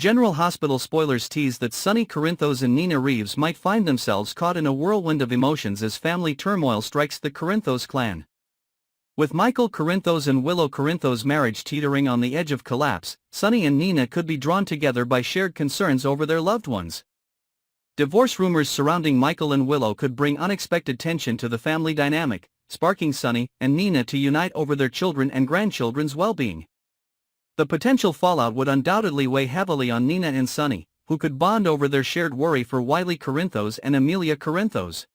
General Hospital spoilers tease that Sonny Corinthos and Nina Reeves might find themselves caught in a whirlwind of emotions as family turmoil strikes the Corinthos clan. With Michael Corinthos and Willow Corinthos' marriage teetering on the edge of collapse, Sonny and Nina could be drawn together by shared concerns over their loved ones. Divorce rumors surrounding Michael and Willow could bring unexpected tension to the family dynamic, sparking Sonny and Nina to unite over their children and grandchildren's well-being. The potential fallout would undoubtedly weigh heavily on Nina and Sonny, who could bond over their shared worry for Wiley Corinthos and Amelia Corinthos.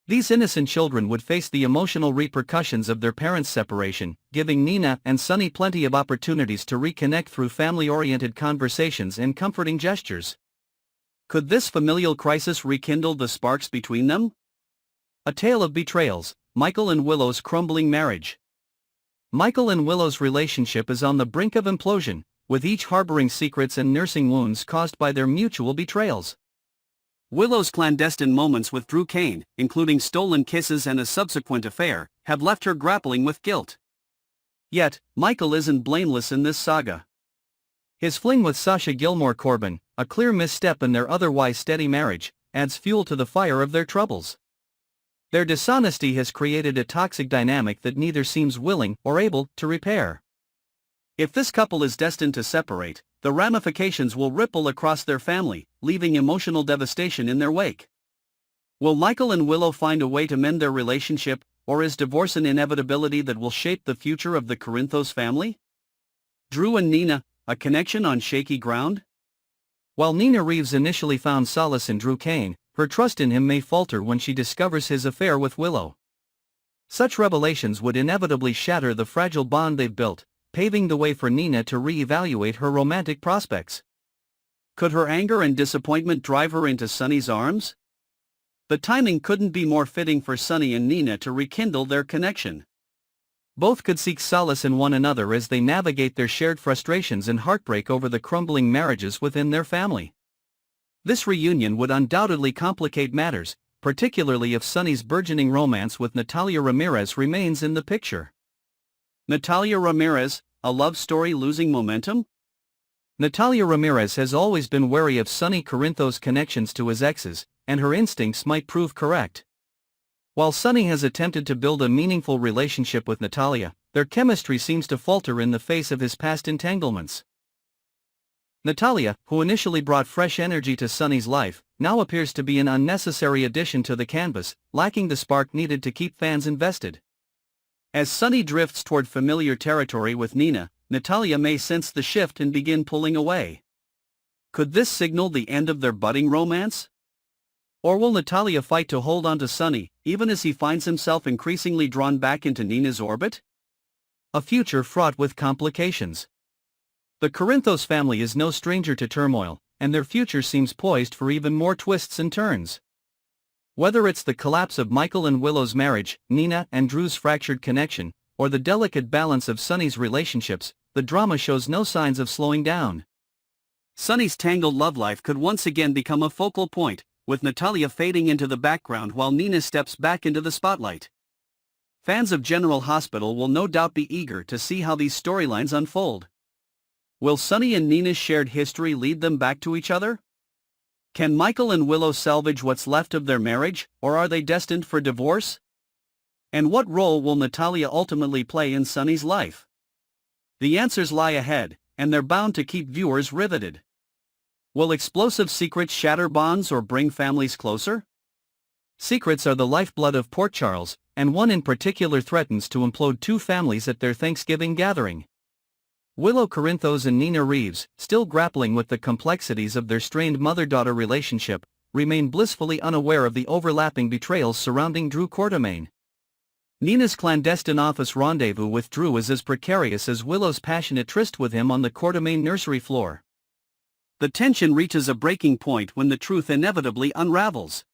These innocent children would face the emotional repercussions of their parents' separation, giving Nina and Sonny plenty of opportunities to reconnect through family-oriented conversations and comforting gestures. Could this familial crisis rekindle the sparks between them? A tale of betrayals, Michael and Willow's crumbling marriage. Michael and Willow's relationship is on the brink of implosion, with each harboring secrets and nursing wounds caused by their mutual betrayals. Willow's clandestine moments with Drew Cain, including stolen kisses and a subsequent affair, have left her grappling with guilt. Yet, Michael isn't blameless in this saga. His fling with Sasha Gilmore Corbin, a clear misstep in their otherwise steady marriage, adds fuel to the fire of their troubles. Their dishonesty has created a toxic dynamic that neither seems willing or able to repair. If this couple is destined to separate, the ramifications will ripple across their family, leaving emotional devastation in their wake. Will Michael and Willow find a way to mend their relationship, or is divorce an inevitability that will shape the future of the Corinthos family? Drew and Nina, a connection on shaky ground? While Nina Reeves initially found solace in Drew Cain, her trust in him may falter when she discovers his affair with Willow. Such revelations would inevitably shatter the fragile bond they've built, paving the way for Nina to re-evaluate her romantic prospects. Could her anger and disappointment drive her into Sonny's arms? The timing couldn't be more fitting for Sonny and Nina to rekindle their connection. Both could seek solace in one another as they navigate their shared frustrations and heartbreak over the crumbling marriages within their family. This reunion would undoubtedly complicate matters, particularly if Sonny's burgeoning romance with Natalia Ramirez remains in the picture. Natalia Ramirez, a love story losing momentum? Natalia Ramirez has always been wary of Sonny Corinthos' connections to his exes, and her instincts might prove correct. While Sonny has attempted to build a meaningful relationship with Natalia, their chemistry seems to falter in the face of his past entanglements. Natalia, who initially brought fresh energy to Sonny's life, now appears to be an unnecessary addition to the canvas, lacking the spark needed to keep fans invested. As Sonny drifts toward familiar territory with Nina, Natalia may sense the shift and begin pulling away. Could this signal the end of their budding romance? Or will Natalia fight to hold on to Sonny, even as he finds himself increasingly drawn back into Nina's orbit? A future fraught with complications. The Corinthos family is no stranger to turmoil, and their future seems poised for even more twists and turns. Whether it's the collapse of Michael and Willow's marriage, Nina and Drew's fractured connection, or the delicate balance of Sonny's relationships, the drama shows no signs of slowing down. Sonny's tangled love life could once again become a focal point, with Natalia fading into the background while Nina steps back into the spotlight. Fans of General Hospital will no doubt be eager to see how these storylines unfold. Will Sonny and Nina's shared history lead them back to each other? Can Michael and Willow salvage what's left of their marriage, or are they destined for divorce? And what role will Natalia ultimately play in Sonny's life? The answers lie ahead, and they're bound to keep viewers riveted. Will explosive secrets shatter bonds or bring families closer? Secrets are the lifeblood of Port Charles, and one in particular threatens to implode two families at their Thanksgiving gathering. Willow Corinthos and Nina Reeves, still grappling with the complexities of their strained mother-daughter relationship, remain blissfully unaware of the overlapping betrayals surrounding Drew Quartermaine. Nina's clandestine office rendezvous with Drew is as precarious as Willow's passionate tryst with him on the Quartermaine nursery floor. The tension reaches a breaking point when the truth inevitably unravels.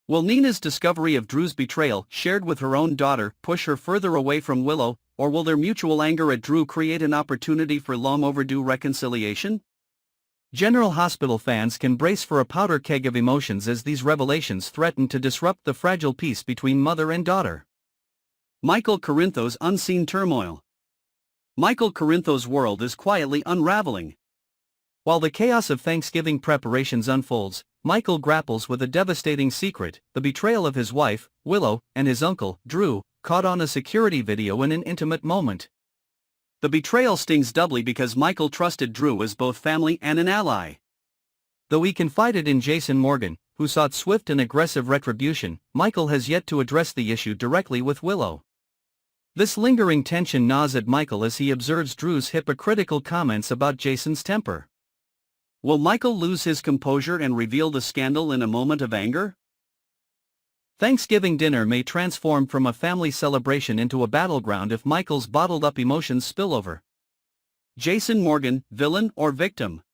Will Nina's discovery of Drew's betrayal, shared with her own daughter, push her further away from Willow, or will their mutual anger at Drew create an opportunity for long-overdue reconciliation? General Hospital fans can brace for a powder keg of emotions as these revelations threaten to disrupt the fragile peace between mother and daughter. Michael Corinthos' unseen turmoil. Michael Corinthos' world is quietly unraveling. While the chaos of Thanksgiving preparations unfolds, Michael grapples with a devastating secret: the betrayal of his wife, Willow, and his uncle, Drew, caught on a security video in an intimate moment. The betrayal stings doubly because Michael trusted Drew as both family and an ally. Though he confided in Jason Morgan, who sought swift and aggressive retribution, Michael has yet to address the issue directly with Willow. This lingering tension gnaws at Michael as he observes Drew's hypocritical comments about Jason's temper. Will Michael lose his composure and reveal the scandal in a moment of anger? Thanksgiving dinner may transform from a family celebration into a battleground if Michael's bottled-up emotions spill over. Jason Morgan, villain or victim?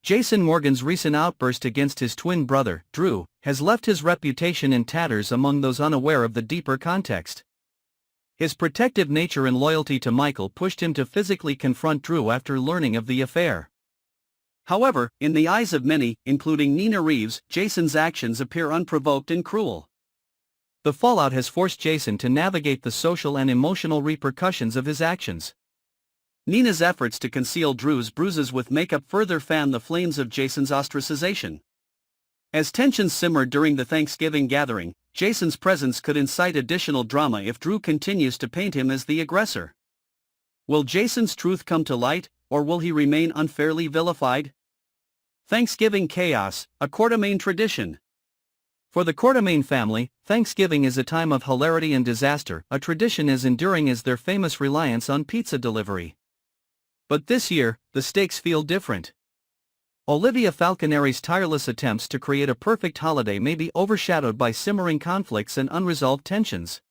Jason Morgan's recent outburst against his twin brother, Drew, has left his reputation in tatters among those unaware of the deeper context. His protective nature and loyalty to Michael pushed him to physically confront Drew after learning of the affair. However, in the eyes of many, including Nina Reeves, Jason's actions appear unprovoked and cruel. The fallout has forced Jason to navigate the social and emotional repercussions of his actions. Nina's efforts to conceal Drew's bruises with makeup further fan the flames of Jason's ostracization. As tensions simmer during the Thanksgiving gathering, Jason's presence could incite additional drama if Drew continues to paint him as the aggressor. Will Jason's truth come to light, or will he remain unfairly vilified? Thanksgiving chaos, a Quartermaine tradition. For the Quartermaine family, Thanksgiving is a time of hilarity and disaster, a tradition as enduring as their famous reliance on pizza delivery. But this year, the stakes feel different. Olivia Falconeri's tireless attempts to create a perfect holiday may be overshadowed by simmering conflicts and unresolved tensions.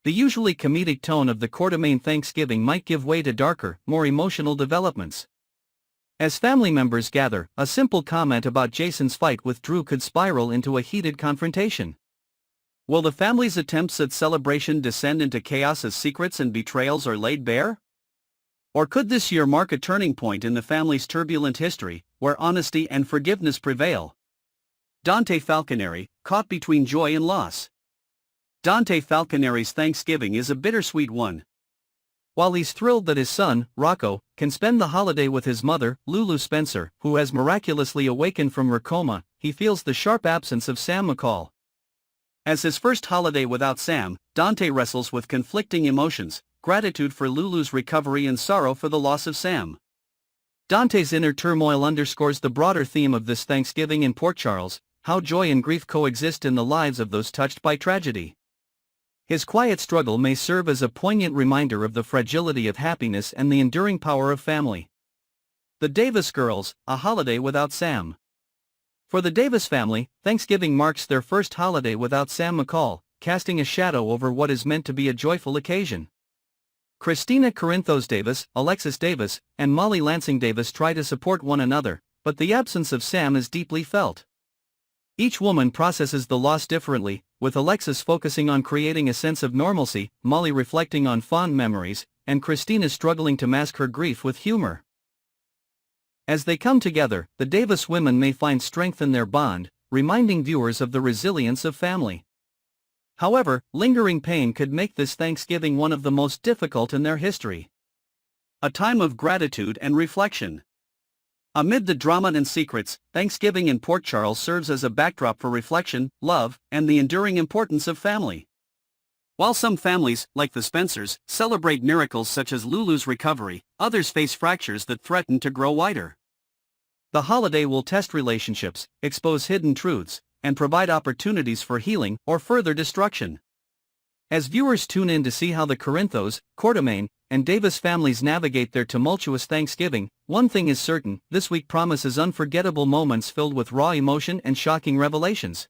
The usually comedic tone of the Quartermaine Thanksgiving might give way to darker, more emotional developments. As family members gather, a simple comment about Jason's fight with Drew could spiral into a heated confrontation. Will the family's attempts at celebration descend into chaos as secrets and betrayals are laid bare? Or could this year mark a turning point in the family's turbulent history, where honesty and forgiveness prevail? Dante Falconeri, caught between joy and loss. Dante Falconeri's Thanksgiving is a bittersweet one. While he's thrilled that his son, Rocco, can spend the holiday with his mother, Lulu Spencer, who has miraculously awakened from her coma, he feels the sharp absence of Sam McCall. As his first holiday without Sam, Dante wrestles with conflicting emotions: gratitude for Lulu's recovery and sorrow for the loss of Sam. Dante's inner turmoil underscores the broader theme of this Thanksgiving in Port Charles: how joy and grief coexist in the lives of those touched by tragedy. His quiet struggle may serve as a poignant reminder of the fragility of happiness and the enduring power of family. The Davis Girls, a holiday without Sam. For the Davis family, Thanksgiving marks their first holiday without Sam McCall, casting a shadow over what is meant to be a joyful occasion. Christina Corinthos Davis, Alexis Davis, and Molly Lansing Davis try to support one another, but the absence of Sam is deeply felt. Each woman processes the loss differently, with Alexis focusing on creating a sense of normalcy, Molly reflecting on fond memories, and Christina struggling to mask her grief with humor. As they come together, the Davis women may find strength in their bond, reminding viewers of the resilience of family. However, lingering pain could make this Thanksgiving one of the most difficult in their history. A time of gratitude and reflection. Amid the drama and secrets, Thanksgiving in Port Charles serves as a backdrop for reflection, love, and the enduring importance of family. While some families, like the Spencers, celebrate miracles such as Lulu's recovery, others face fractures that threaten to grow wider. The holiday will test relationships, expose hidden truths, and provide opportunities for healing or further destruction. As viewers tune in to see how the Corinthos, Quartermaine, and Davis families navigate their tumultuous Thanksgiving, one thing is certain: this week promises unforgettable moments filled with raw emotion and shocking revelations.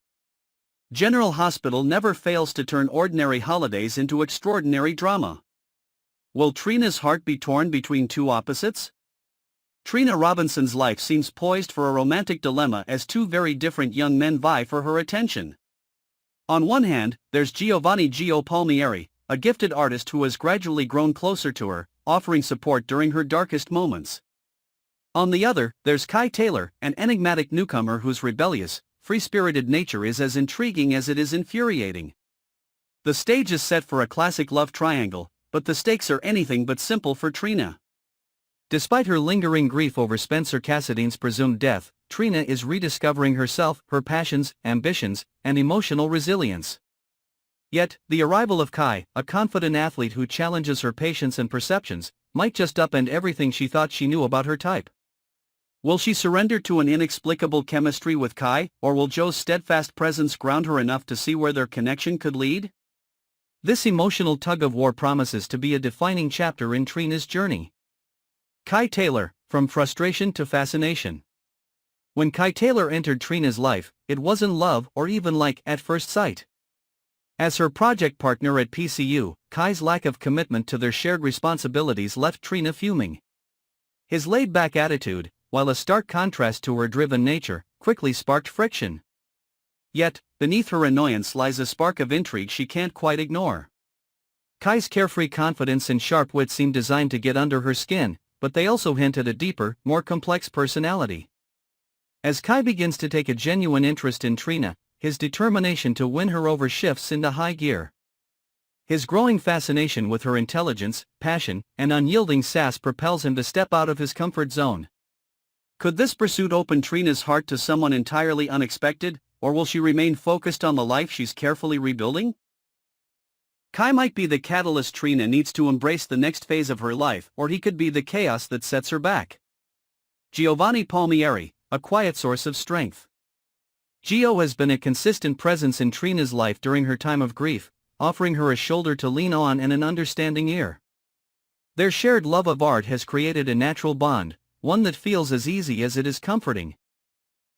General Hospital never fails to turn ordinary holidays into extraordinary drama. Will Trina's heart be torn between two opposites? Trina Robinson's life seems poised for a romantic dilemma as two very different young men vie for her attention. On one hand, there's Giovanni Gio Palmieri, a gifted artist who has gradually grown closer to her, offering support during her darkest moments. On the other, there's Kai Taylor, an enigmatic newcomer whose rebellious, free-spirited nature is as intriguing as it is infuriating. The stage is set for a classic love triangle, but the stakes are anything but simple for Trina. Despite her lingering grief over Spencer Cassidy's presumed death, Trina is rediscovering herself, her passions, ambitions, and emotional resilience. Yet, the arrival of Kai, a confident athlete who challenges her patience and perceptions, might just upend everything she thought she knew about her type. Will she surrender to an inexplicable chemistry with Kai, or will Joe's steadfast presence ground her enough to see where their connection could lead? This emotional tug-of-war promises to be a defining chapter in Trina's journey. Kai Taylor, from frustration to fascination. When Kai Taylor entered Trina's life, it wasn't love or even like at first sight. As her project partner at PCU, Kai's lack of commitment to their shared responsibilities left Trina fuming. His laid-back attitude, while a stark contrast to her driven nature, quickly sparked friction. Yet, beneath her annoyance lies a spark of intrigue she can't quite ignore. Kai's carefree confidence and sharp wit seem designed to get under her skin, but they also hint at a deeper, more complex personality. As Kai begins to take a genuine interest in Trina, his determination to win her over shifts into high gear. His growing fascination with her intelligence, passion, and unyielding sass propels him to step out of his comfort zone. Could this pursuit open Trina's heart to someone entirely unexpected, or will she remain focused on the life she's carefully rebuilding? Kai might be the catalyst Trina needs to embrace the next phase of her life, or he could be the chaos that sets her back. Giovanni Palmieri, a quiet source of strength. Gio has been a consistent presence in Trina's life during her time of grief, offering her a shoulder to lean on and an understanding ear. Their shared love of art has created a natural bond, one that feels as easy as it is comforting.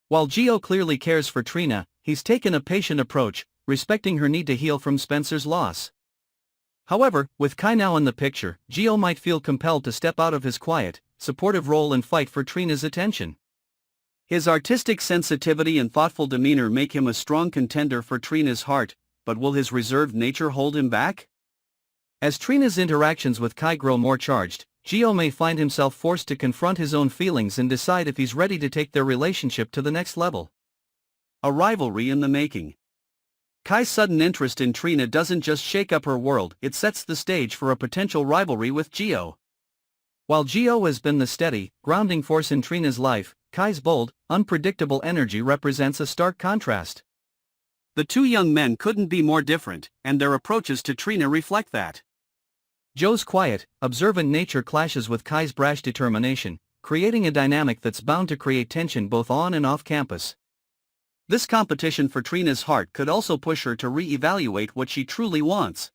While Gio clearly cares for Trina, he's taken a patient approach, respecting her need to heal from Spencer's loss. However, with Kai now in the picture, Gio might feel compelled to step out of his quiet, supportive role and fight for Trina's attention. His artistic sensitivity and thoughtful demeanor make him a strong contender for Trina's heart, but will his reserved nature hold him back? As Trina's interactions with Kai grow more charged, Gio may find himself forced to confront his own feelings and decide if he's ready to take their relationship to the next level. A rivalry in the making. Kai's sudden interest in Trina doesn't just shake up her world, it sets the stage for a potential rivalry with Gio. While Gio has been the steady, grounding force in Trina's life, Kai's bold, unpredictable energy represents a stark contrast. The two young men couldn't be more different, and their approaches to Trina reflect that. Joe's quiet, observant nature clashes with Kai's brash determination, creating a dynamic that's bound to create tension both on and off campus. This competition for Trina's heart could also push her to re-evaluate what she truly wants.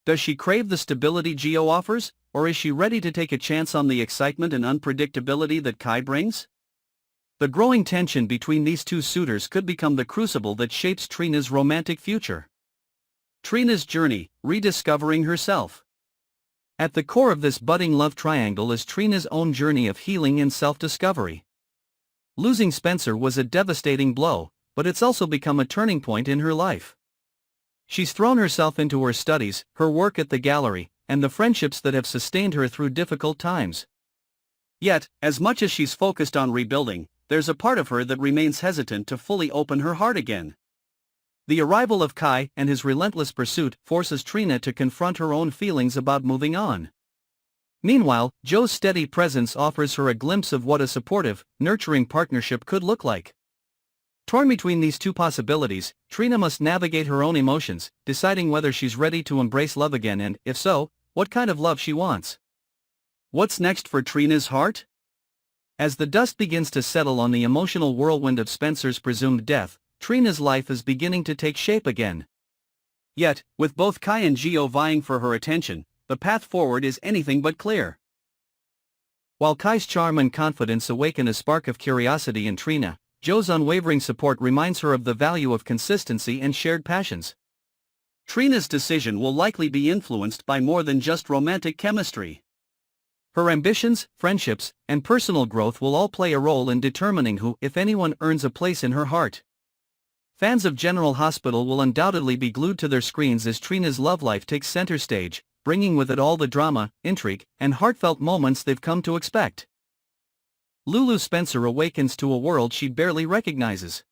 Does she crave the stability Gio offers, or is she ready to take a chance on the excitement and unpredictability that Kai brings? The growing tension between these two suitors could become the crucible that shapes Trina's romantic future. Trina's journey, rediscovering herself. At the core of this budding love triangle is Trina's own journey of healing and self-discovery. Losing Spencer was a devastating blow, but it's also become a turning point in her life. She's thrown herself into her studies, her work at the gallery, and the friendships that have sustained her through difficult times. Yet, as much as she's focused on rebuilding, there's a part of her that remains hesitant to fully open her heart again. The arrival of Kai and his relentless pursuit forces Trina to confront her own feelings about moving on. Meanwhile, Joe's steady presence offers her a glimpse of what a supportive, nurturing partnership could look like. Torn between these two possibilities, Trina must navigate her own emotions, deciding whether she's ready to embrace love again and, if so, what kind of love she wants. What's next for Trina's heart? As the dust begins to settle on the emotional whirlwind of Spencer's presumed death, Trina's life is beginning to take shape again. Yet, with both Kai and Gio vying for her attention, the path forward is anything but clear. While Kai's charm and confidence awaken a spark of curiosity in Trina, Joe's unwavering support reminds her of the value of consistency and shared passions. Trina's decision will likely be influenced by more than just romantic chemistry. Her ambitions, friendships, and personal growth will all play a role in determining who, if anyone, earns a place in her heart. Fans of General Hospital will undoubtedly be glued to their screens as Trina's love life takes center stage, bringing with it all the drama, intrigue, and heartfelt moments they've come to expect. Lulu Spencer awakens to a world she barely recognizes.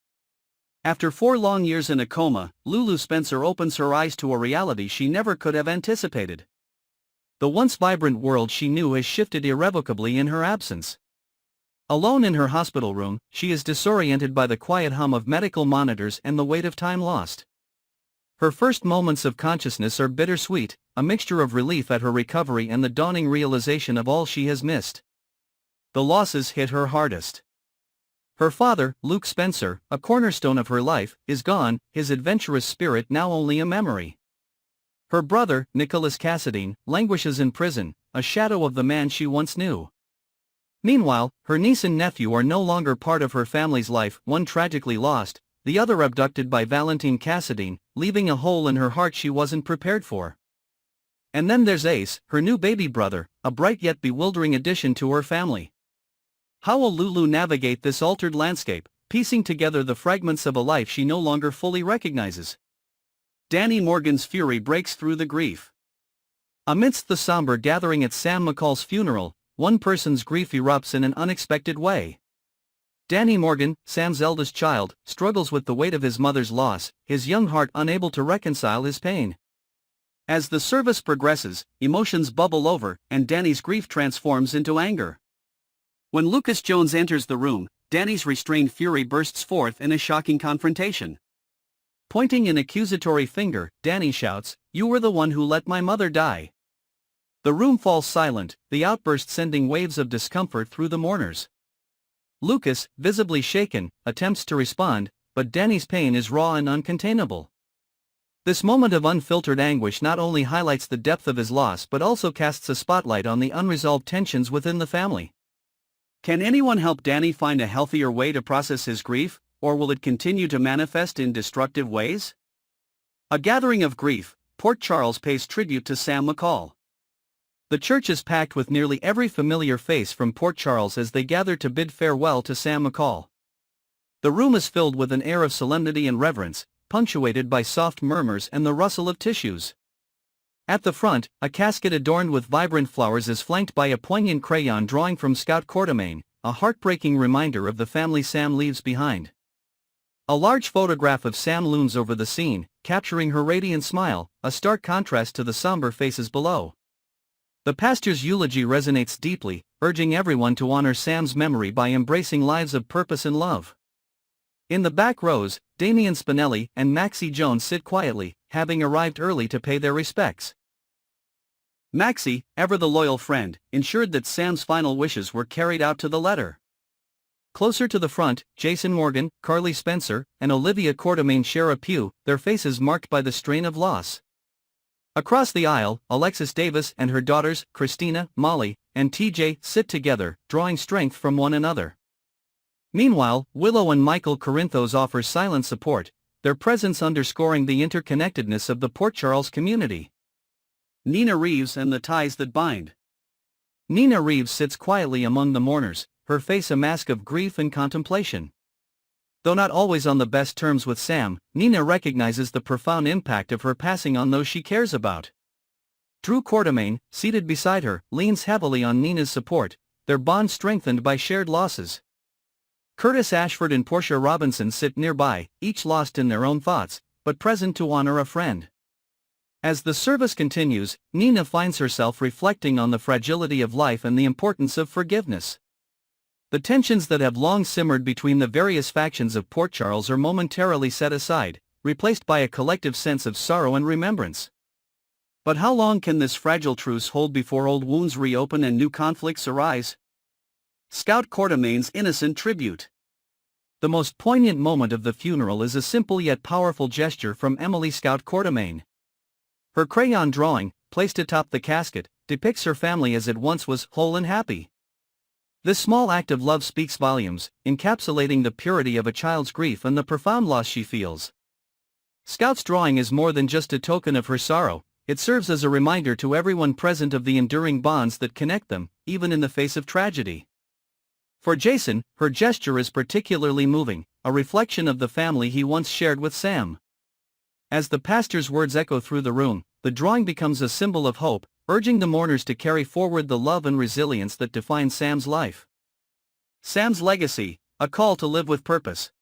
After 4 long years in a coma, Lulu Spencer opens her eyes to a reality she never could have anticipated. The once vibrant world she knew has shifted irrevocably in her absence. Alone in her hospital room, she is disoriented by the quiet hum of medical monitors and the weight of time lost. Her first moments of consciousness are bittersweet, a mixture of relief at her recovery and the dawning realization of all she has missed. The losses hit her hardest. Her father, Luke Spencer, a cornerstone of her life, is gone, his adventurous spirit now only a memory. Her brother, Nicholas Cassadine, languishes in prison, a shadow of the man she once knew. Meanwhile, her niece and nephew are no longer part of her family's life, one tragically lost, the other abducted by Valentine Cassadine, leaving a hole in her heart she wasn't prepared for. And then there's Ace, her new baby brother, a bright yet bewildering addition to her family. How will Lulu navigate this altered landscape, piecing together the fragments of a life she no longer fully recognizes? Danny Morgan's fury breaks through the grief. Amidst the somber gathering at Sam McCall's funeral, one person's grief erupts in an unexpected way. Danny Morgan, Sam's eldest child, struggles with the weight of his mother's loss, his young heart unable to reconcile his pain. As the service progresses, emotions bubble over, and Danny's grief transforms into anger. When Lucas Jones enters the room, Danny's restrained fury bursts forth in a shocking confrontation. Pointing an accusatory finger, Danny shouts, "You were the one who let my mother die." The room falls silent, the outburst sending waves of discomfort through the mourners. Lucas, visibly shaken, attempts to respond, but Danny's pain is raw and uncontainable. This moment of unfiltered anguish not only highlights the depth of his loss but also casts a spotlight on the unresolved tensions within the family. Can anyone help Danny find a healthier way to process his grief, or will it continue to manifest in destructive ways? A gathering of grief, Port Charles pays tribute to Sam McCall. The church is packed with nearly every familiar face from Port Charles as they gather to bid farewell to Sam McCall. The room is filled with an air of solemnity and reverence, punctuated by soft murmurs and the rustle of tissues. At the front, a casket adorned with vibrant flowers is flanked by a poignant crayon drawing from Scout Quartermain, a heartbreaking reminder of the family Sam leaves behind. A large photograph of Sam looms over the scene, capturing her radiant smile, a stark contrast to the somber faces below. The pastor's eulogy resonates deeply, urging everyone to honor Sam's memory by embracing lives of purpose and love. In the back rows, Damian Spinelli and Maxie Jones sit quietly, having arrived early to pay their respects. Maxie, ever the loyal friend, ensured that Sam's final wishes were carried out to the letter. Closer to the front, Jason Morgan, Carly Spencer, and Olivia Quartermain share a pew, their faces marked by the strain of loss. Across the aisle, Alexis Davis and her daughters, Christina, Molly, and TJ, sit together, drawing strength from one another. Meanwhile, Willow and Michael Corinthos offer silent support, their presence underscoring the interconnectedness of the Port Charles community. Nina Reeves and the ties that bind. Nina Reeves sits quietly among the mourners, her face a mask of grief and contemplation. Though not always on the best terms with Sam, Nina recognizes the profound impact of her passing on those she cares about. Drew Quartermain, seated beside her, leans heavily on Nina's support, their bond strengthened by shared losses. Curtis Ashford and Portia Robinson sit nearby, each lost in their own thoughts, but present to honor a friend. As the service continues, Nina finds herself reflecting on the fragility of life and the importance of forgiveness. The tensions that have long simmered between the various factions of Port Charles are momentarily set aside, replaced by a collective sense of sorrow and remembrance. But how long can this fragile truce hold before old wounds reopen and new conflicts arise? Scout Quartermain's innocent tribute. The most poignant moment of the funeral is a simple yet powerful gesture from Emily Scout Quartermain. Her crayon drawing, placed atop the casket, depicts her family as it once was, whole and happy. This small act of love speaks volumes, encapsulating the purity of a child's grief and the profound loss she feels. Scout's drawing is more than just a token of her sorrow, it serves as a reminder to everyone present of the enduring bonds that connect them, even in the face of tragedy. For Jason, her gesture is particularly moving, a reflection of the family he once shared with Sam. As the pastor's words echo through the room, the drawing becomes a symbol of hope, urging the mourners to carry forward the love and resilience that define Sam's life. Sam's legacy, a call to live with purpose.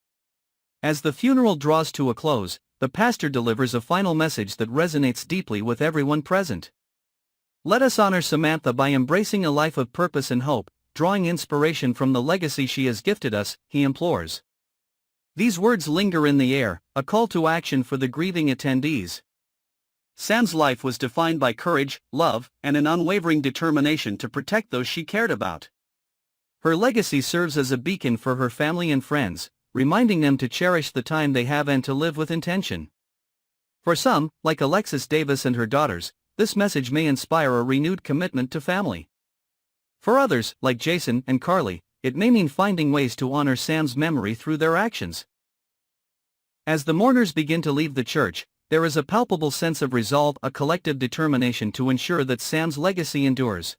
As the funeral draws to a close, the pastor delivers a final message that resonates deeply with everyone present. Let us honor Samantha by embracing a life of purpose and hope, drawing inspiration from the legacy she has gifted us, he implores. These words linger in the air, a call to action for the grieving attendees. Sam's life was defined by courage, love, and an unwavering determination to protect those she cared about. Her legacy serves as a beacon for her family and friends, reminding them to cherish the time they have and to live with intention. For some, like Alexis Davis and her daughters, this message may inspire a renewed commitment to family. For others, like Jason and Carly, it may mean finding ways to honor Sam's memory through their actions. As the mourners begin to leave the church, there is a palpable sense of resolve, a collective determination to ensure that Sam's legacy endures.